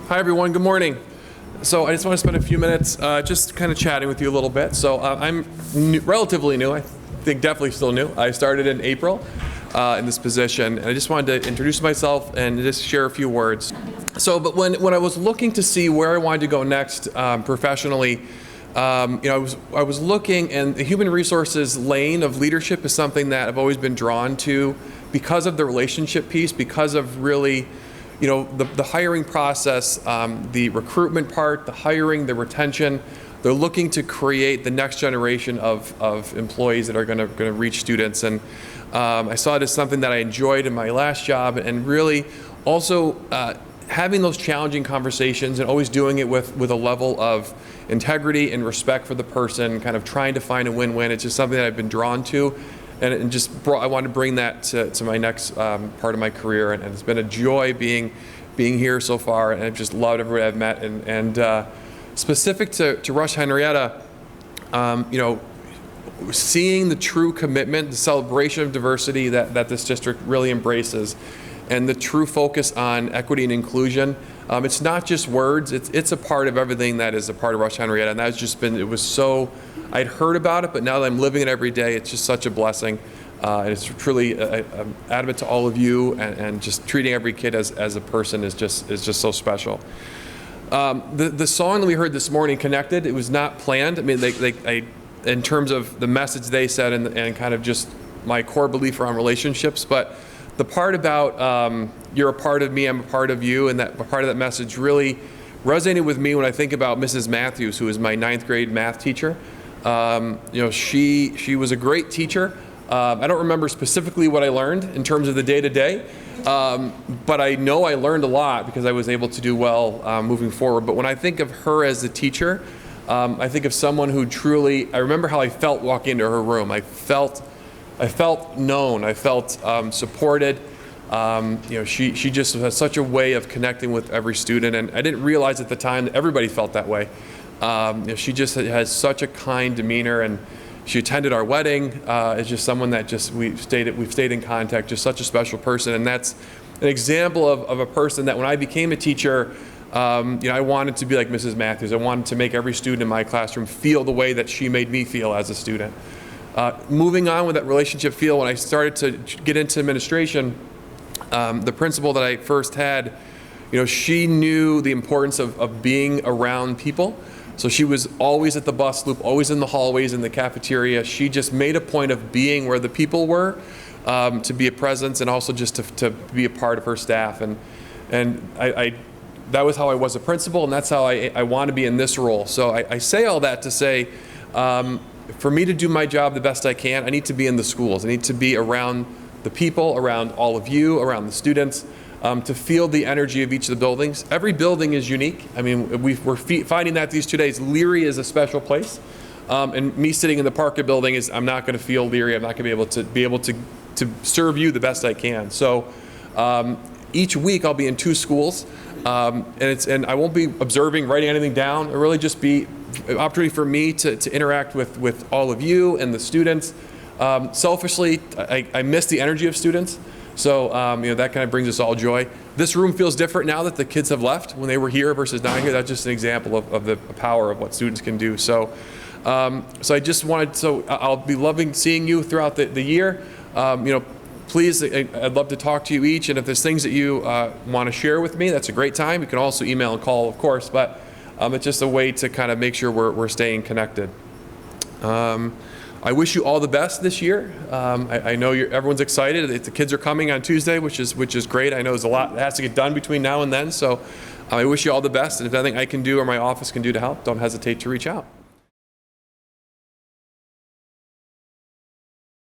Hi everyone, good morning. So I just want to spend a few minutes just kind of chatting with you a little bit. So I'm relatively new, I think definitely still new. I started in April in this position, and I just wanted to introduce myself and just share a few words. So, but when I was looking to see where I wanted to go next professionally, I was looking, and the human resources lane of leadership is something that I've always been drawn to because of the relationship piece, because of really, the hiring process, the recruitment part, the hiring, the retention. They're looking to create the next generation of employees that are going to reach students, and I saw it as something that I enjoyed in my last job, and really also having those challenging conversations and always doing it with a level of integrity and respect for the person, kind of trying to find a win-win. It's just something that I've been drawn to, and I wanted to bring that to my next part of my career, and it's been a joy being here so far, and I've just loved everybody I've met, and specific to Rush-Henrietta, seeing the true commitment, the celebration of diversity that this district really embraces, and the true focus on equity and inclusion. It's not just words, it's a part of everything that is a part of Rush-Henrietta, and that's just been, it was so, I'd heard about it, but now that I'm living it every day, it's just such a blessing. And it's truly I'm adamant to all of you, and just treating every kid as a person is just so special. The song that we heard this morning, Connected, it was not planned. I mean, in terms of the message they said and kind of just my core belief around relationships, but the part about you're a part of me, I'm a part of you, and that part of that message really resonated with me when I think about Mrs. Matthews, who was my 9th grade math teacher. She was a great teacher. I don't remember specifically what I learned in terms of the day-to-day, but I know I learned a lot because I was able to do well moving forward. But when I think of her as a teacher, I think of someone who truly, I remember how I felt walking into her room. I felt known, I felt supported. She just has such a way of connecting with every student, and I didn't realize at the time that everybody felt that way. She just has such a kind demeanor, and she attended our wedding. It's just someone that we've stayed in contact, just such a special person, and that's an example of a person that when I became a teacher, I wanted to be like Mrs. Matthews. I wanted to make every student in my classroom feel the way that she made me feel as a student. Moving on with that relationship feel, when I started to get into administration, the principal that I first had, she knew the importance of being around people. So she was always at the bus loop, always in the hallways, in the cafeteria. She just made a point of being where the people were, to be a presence, and also just to be a part of her staff. And that was how I was a principal, and that's how I want to be in this role. So I say all that to say, for me to do my job the best I can, I need to be in the schools. I need to be around the people, around all of you, around the students, to feel the energy of each of the buildings. Every building is unique. I mean, we're finding that these 2 days. Leary is a special place, and me sitting in the Parker building I'm not going to feel Leary. I'm not going to be able to serve you the best I can. So each week I'll be in 2 schools, and I won't be observing, writing anything down. It'll really just be an opportunity for me to interact with all of you and the students. Selfishly, I miss the energy of students. So that kind of brings us all joy. This room feels different now that the kids have left when they were here versus not here. That's just an example of the power of what students can do. So I just wanted, I'll be loving seeing you throughout the year. Please, I'd love to talk to you each, and if there's things that you want to share with me, that's a great time. You can also email and call, of course, but it's just a way to kind of make sure we're staying connected. I wish you all the best this year. I know everyone's excited. The kids are coming on Tuesday, which is great. I know there's a lot that has to get done between now and then, so I wish you all the best, and if there's anything I can do or my office can do to help, don't hesitate to reach out.